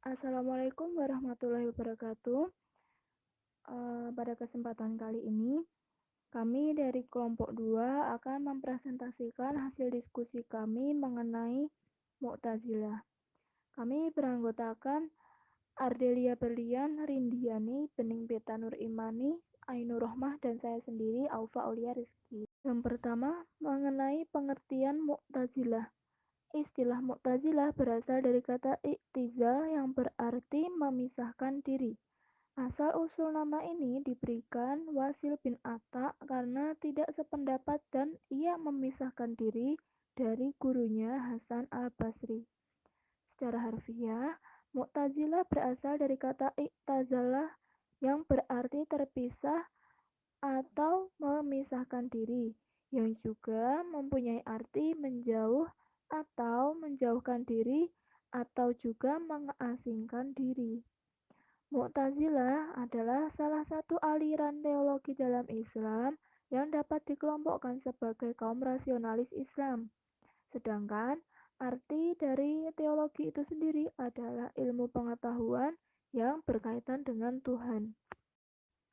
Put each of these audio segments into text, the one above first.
Assalamualaikum warahmatullahi wabarakatuh. Pada kesempatan kali ini, kami dari kelompok 2 akan mempresentasikan hasil diskusi kami mengenai Mu'tazilah. Kami beranggotakan Ardelia Berlian, Rindiani, Bening Beta Nur Imani, Ainur Rohmah, dan saya sendiri, Aufa Aulia Rizky. Yang pertama, mengenai pengertian Mu'tazilah. Istilah Mu'tazilah berasal dari kata iktizal yang berarti memisahkan diri. Asal-usul nama ini diberikan Wasil bin Atta karena tidak sependapat dan ia memisahkan diri dari gurunya Hasan al-Basri. Secara harfiah, Mu'tazilah berasal dari kata iktazalah yang berarti terpisah atau memisahkan diri, yang juga mempunyai arti menjauh atau menjauhkan diri atau juga mengasingkan diri. Mu'tazilah adalah salah satu aliran teologi dalam Islam yang dapat dikelompokkan sebagai kaum rasionalis Islam. Sedangkan arti dari teologi itu sendiri adalah ilmu pengetahuan yang berkaitan dengan Tuhan.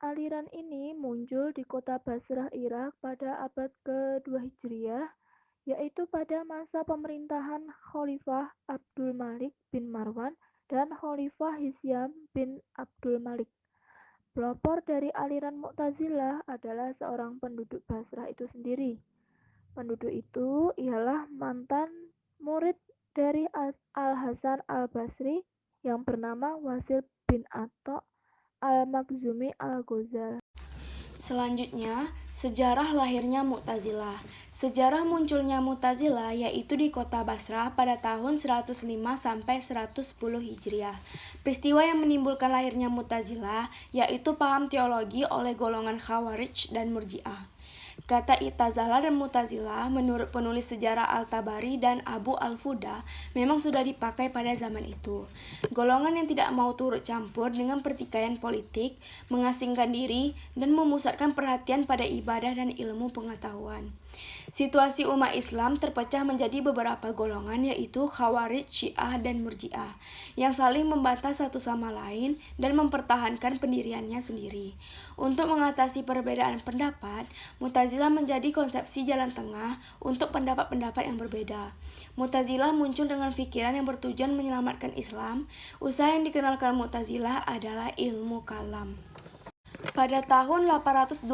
Aliran ini muncul di kota Basrah, Irak pada abad ke-2 Hijriah, yaitu pada masa pemerintahan Khalifah Abdul Malik bin Marwan dan Khalifah Hisyam bin Abdul Malik. Pelopor dari aliran Mu'tazilah adalah seorang penduduk Basrah itu sendiri. Penduduk itu ialah mantan murid dari Al-Hasan al-Basri yang bernama Wasil bin Atta al-Makhzumi al-Ghazali. Selanjutnya, sejarah lahirnya Mu'tazilah. Sejarah munculnya Mu'tazilah yaitu di kota Basrah pada tahun 105 sampai 110 Hijriah. Peristiwa yang menimbulkan lahirnya Mu'tazilah yaitu paham teologi oleh golongan Khawarij dan Murji'ah. Kata I'tazalah dan Mu'tazilah menurut penulis sejarah Al-Tabari dan Abu Al-Fuda memang sudah dipakai pada zaman itu. Golongan yang tidak mau turut campur dengan pertikaian politik, mengasingkan diri, dan memusatkan perhatian pada ibadah dan ilmu pengetahuan. Situasi umat Islam terpecah menjadi beberapa golongan yaitu Khawarij, Syiah, dan Murji'ah yang saling membantah satu sama lain dan mempertahankan pendiriannya sendiri. Untuk mengatasi perbedaan pendapat, Mu'tazilah menjadi konsepsi jalan tengah untuk pendapat-pendapat yang berbeda. Mu'tazilah muncul dengan pikiran yang bertujuan menyelamatkan Islam. Usaha yang dikenalkan Mu'tazilah adalah ilmu kalam. Pada tahun 827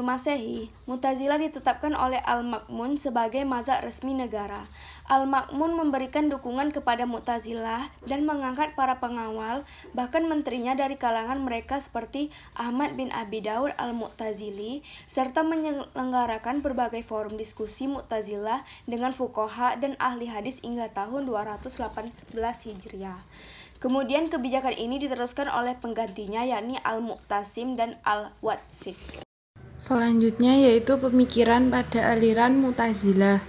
Masehi, Mu'tazilah ditetapkan oleh Al-Ma'mun sebagai mazhab resmi negara. Al-Ma'mun memberikan dukungan kepada Mu'tazilah dan mengangkat para pengawal, bahkan menterinya dari kalangan mereka seperti Ahmad bin Abi Daud Al-Mu'tazili, serta menyelenggarakan berbagai forum diskusi Mu'tazilah dengan fuqaha dan ahli hadis hingga tahun 218 Hijriah. Kemudian kebijakan ini diteruskan oleh penggantinya yakni Al-Mu'tasim dan Al-Watsik. Selanjutnya yaitu pemikiran pada aliran Mu'tazilah.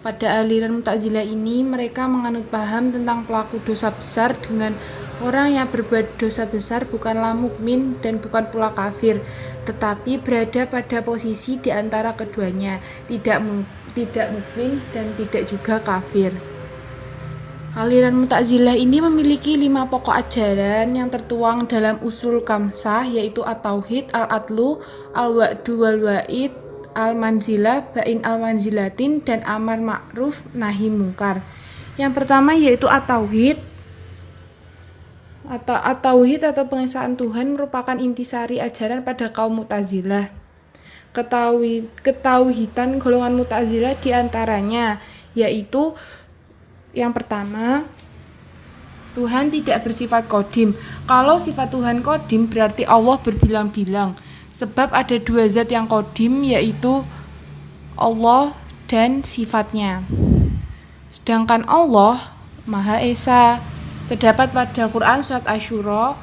Pada aliran Mu'tazilah ini mereka menganut paham tentang pelaku dosa besar dengan orang yang berbuat dosa besar bukanlah mukmin dan bukan pula kafir, tetapi berada pada posisi di antara keduanya, tidak mukmin dan tidak juga kafir. Aliran Mu'tazilah ini memiliki 5 pokok ajaran yang tertuang dalam usul kamsah yaitu at-tauhid, al-adlu, al-wa'du wal-wa'id, al-manzilah, bain al-manzilatin, dan amar ma'ruf nahi mungkar. Yang pertama yaitu at-tauhid. At-tauhid atau pengesaan Tuhan merupakan intisari ajaran pada kaum Mu'tazilah. Ketauhidan golongan Mu'tazilah diantaranya yaitu yang pertama, Tuhan tidak bersifat qadim. Kalau sifat Tuhan qadim berarti Allah berbilang-bilang. Sebab ada 2 zat yang qadim yaitu Allah dan sifatnya. Sedangkan Allah Maha Esa terdapat pada Quran surat Asy-Syura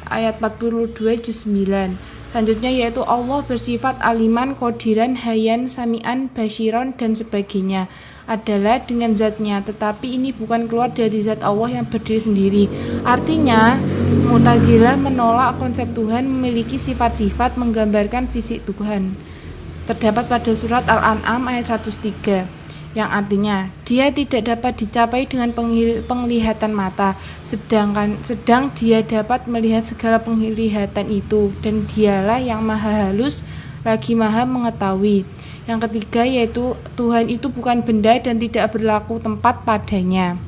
ayat 42 juz 9. Selanjutnya yaitu Allah bersifat aliman, qadiran, hayyan, sami'an, basyiron, dan sebagainya adalah dengan zatnya, tetapi ini bukan keluar dari zat Allah yang berdiri sendiri. Artinya, Mu'tazilah menolak konsep Tuhan memiliki sifat-sifat menggambarkan fisik Tuhan. Terdapat pada surat Al-An'am ayat 103. yang artinya dia tidak dapat dicapai dengan penglihatan mata, sedang dia dapat melihat segala penglihatan itu, dan dialah yang maha halus lagi maha mengetahui. Yang ketiga yaitu Tuhan itu bukan benda dan tidak berlaku tempat padanya.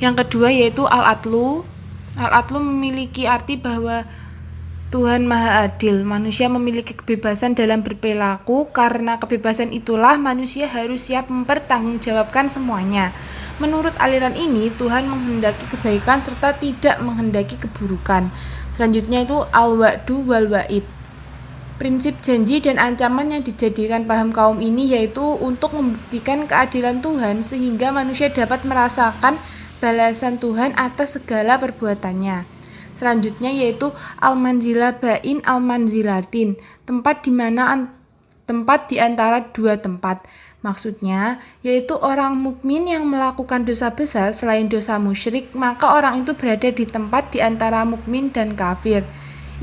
Yang kedua yaitu Al-Adlu. Al-Adlu memiliki arti bahwa Tuhan Maha Adil. Manusia memiliki kebebasan dalam berperilaku, karena kebebasan itulah manusia harus siap mempertanggungjawabkan semuanya. Menurut aliran ini, Tuhan menghendaki kebaikan serta tidak menghendaki keburukan. Selanjutnya itu Al-Wa'du wal-Wa'id. Prinsip janji dan ancaman yang dijadikan paham kaum ini yaitu untuk membuktikan keadilan Tuhan sehingga manusia dapat merasakan balasan Tuhan atas segala perbuatannya. Selanjutnya yaitu al-manzilah bain al-manzilatin, tempat di antara dua tempat. Maksudnya yaitu orang mukmin yang melakukan dosa besar selain dosa musyrik, maka orang itu berada di tempat di antara mukmin dan kafir.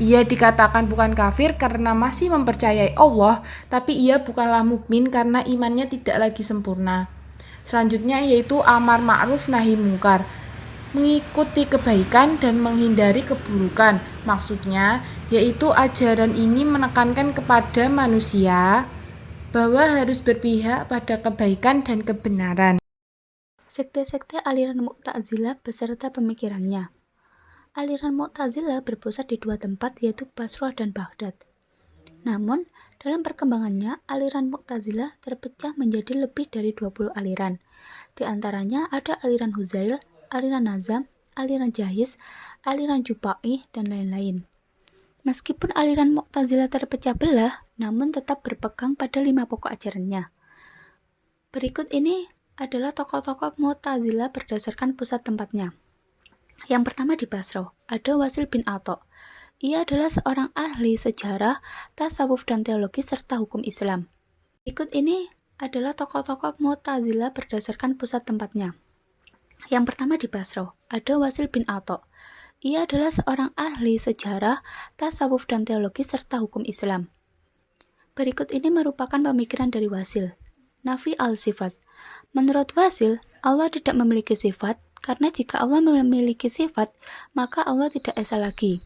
Ia dikatakan bukan kafir karena masih mempercayai Allah, tapi ia bukanlah mukmin karena imannya tidak lagi sempurna. Selanjutnya yaitu amar ma'ruf nahi mungkar, mengikuti kebaikan dan menghindari keburukan. Maksudnya yaitu ajaran ini menekankan kepada manusia bahwa harus berpihak pada kebaikan dan kebenaran. Sekte-sekte aliran Mu'tazilah beserta pemikirannya. Aliran Mu'tazilah berpusat di dua tempat yaitu Basrah dan Baghdad. Namun, dalam perkembangannya, aliran Mu'tazilah terpecah menjadi lebih dari 20 aliran. Di antaranya ada aliran Huzail, aliran Nazam, aliran Jahiz, aliran Juba'i, dan lain-lain. Meskipun aliran Mu'tazilah terpecah belah, namun tetap berpegang pada 5 pokok ajarannya. Berikut ini adalah tokoh-tokoh Mu'tazilah berdasarkan pusat tempatnya. Yang pertama di Basrah, ada Wasil bin Atha. Ia adalah seorang ahli sejarah, tasawuf dan teologi serta hukum Islam. Berikut ini adalah tokoh-tokoh Mu'tazilah berdasarkan pusat tempatnya. Yang pertama di Basrah, ada Wasil bin Atha. Ia adalah seorang ahli sejarah, tasawuf dan teologi serta hukum Islam. Berikut ini merupakan pemikiran dari Wasil. Nafi al-sifat. Menurut Wasil, Allah tidak memiliki sifat, karena jika Allah memiliki sifat, maka Allah tidak esa lagi.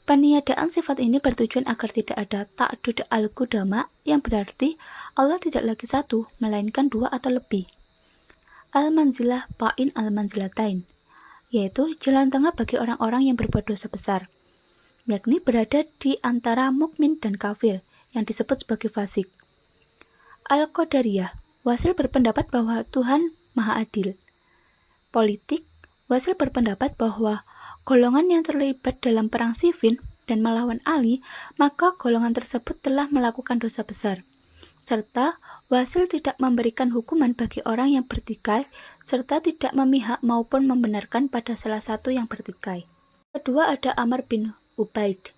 Peniadaan sifat ini bertujuan agar tidak ada ta'dud al-qudama, yang berarti Allah tidak lagi satu, melainkan dua atau lebih. Al-manzilah bain al-manzilatain, yaitu jalan tengah bagi orang-orang yang berbuat dosa besar, yakni berada di antara mukmin dan kafir, yang disebut sebagai fasik. Al-Qadariyah. Wasil berpendapat bahwa Tuhan Maha Adil. Politik. Wasil berpendapat bahwa golongan yang terlibat dalam perang Siffin dan melawan Ali, maka golongan tersebut telah melakukan dosa besar. Serta Wasil tidak memberikan hukuman bagi orang yang bertikai, serta tidak memihak maupun membenarkan pada salah satu yang bertikai. Kedua ada Amr bin Ubaid.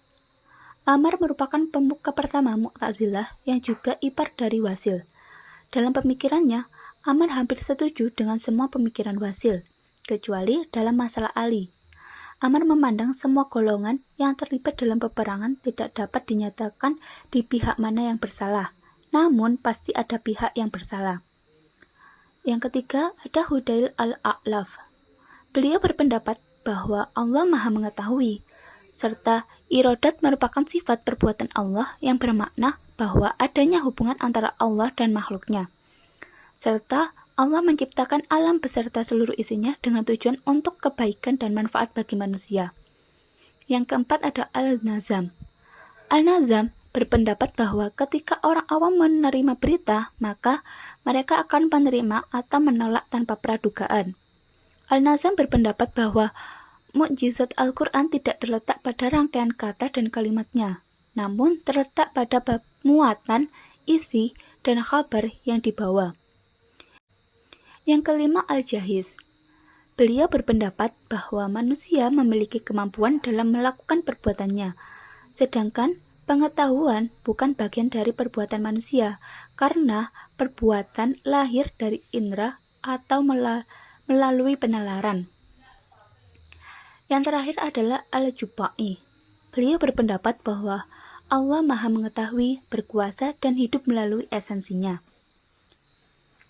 Amr merupakan pemuka pertama Mu'tazilah yang juga ipar dari Wasil. Dalam pemikirannya, Amr hampir setuju dengan semua pemikiran Wasil, kecuali dalam masalah Ali. Amr memandang semua golongan yang terlibat dalam peperangan tidak dapat dinyatakan di pihak mana yang bersalah, namun pasti ada pihak yang bersalah. Yang ketiga ada Hudail al-A'laf. Beliau berpendapat bahwa Allah Maha Mengetahui, serta irodat merupakan sifat perbuatan Allah yang bermakna bahwa adanya hubungan antara Allah dan makhluknya, serta Allah menciptakan alam beserta seluruh isinya dengan tujuan untuk kebaikan dan manfaat bagi manusia. Yang keempat ada Al-Nazam. Al-Nazam berpendapat bahwa ketika orang awam menerima berita, maka mereka akan menerima atau menolak tanpa pradugaan. Al-Nazam berpendapat bahwa mukjizat Al-Quran tidak terletak pada rangkaian kata dan kalimatnya, namun terletak pada muatan, isi, dan kabar yang dibawa. Yang kelima Al-Jahiz. Beliau berpendapat bahwa manusia memiliki kemampuan dalam melakukan perbuatannya, sedangkan pengetahuan bukan bagian dari perbuatan manusia, karena perbuatan lahir dari indera atau melalui penalaran. Yang terakhir adalah Al-Juba'i. Beliau berpendapat bahwa Allah Maha Mengetahui, berkuasa, dan hidup melalui esensinya.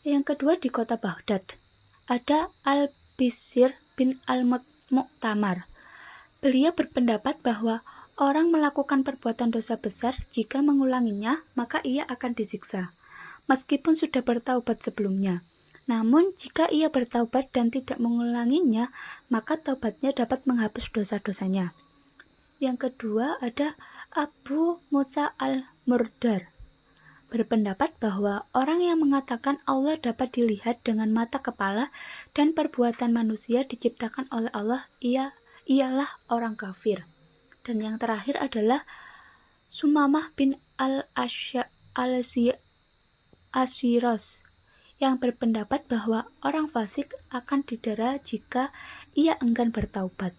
Yang kedua di kota Baghdad, ada Al-Bishr bin Al-Mu'tamar. Beliau berpendapat bahwa orang melakukan perbuatan dosa besar jika mengulanginya, maka ia akan disiksa, meskipun sudah bertaubat sebelumnya. Namun, jika ia bertaubat dan tidak mengulanginya, maka taubatnya dapat menghapus dosa-dosanya. Yang kedua ada Abu Musa al-Murdar. Berpendapat bahwa orang yang mengatakan Allah dapat dilihat dengan mata kepala dan perbuatan manusia diciptakan oleh Allah ialah orang kafir. Dan yang terakhir adalah Sumamah bin al-Asyiros yang berpendapat bahwa orang fasik akan didera jika ia enggan bertaubat.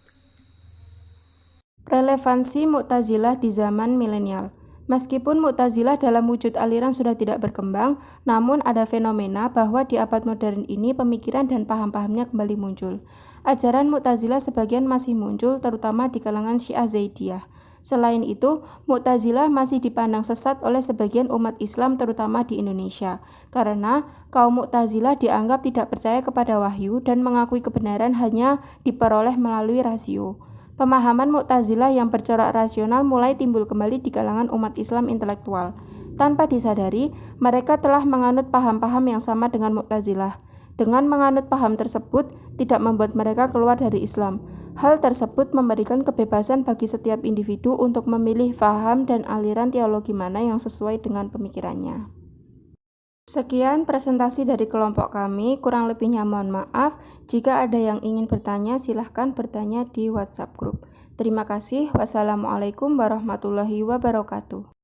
Relevansi Mu'tazilah di zaman milenial. Meskipun Mu'tazilah dalam wujud aliran sudah tidak berkembang, namun ada fenomena bahwa di abad modern ini pemikiran dan paham-pahamnya kembali muncul. Ajaran Mu'tazilah sebagian masih muncul, terutama di kalangan Syiah Zaidiyah. Selain itu, Mu'tazilah masih dipandang sesat oleh sebagian umat Islam, terutama di Indonesia, karena kaum Mu'tazilah dianggap tidak percaya kepada wahyu dan mengakui kebenaran hanya diperoleh melalui rasio. Pemahaman Mu'tazilah yang bercorak rasional mulai timbul kembali di kalangan umat Islam intelektual. Tanpa disadari, mereka telah menganut paham-paham yang sama dengan Mu'tazilah. Dengan menganut paham tersebut, tidak membuat mereka keluar dari Islam. Hal tersebut memberikan kebebasan bagi setiap individu untuk memilih paham dan aliran teologi mana yang sesuai dengan pemikirannya. Sekian presentasi dari kelompok kami, kurang lebihnya mohon maaf. Jika ada yang ingin bertanya, silahkan bertanya di WhatsApp group. Terima kasih. Wassalamualaikum warahmatullahi wabarakatuh.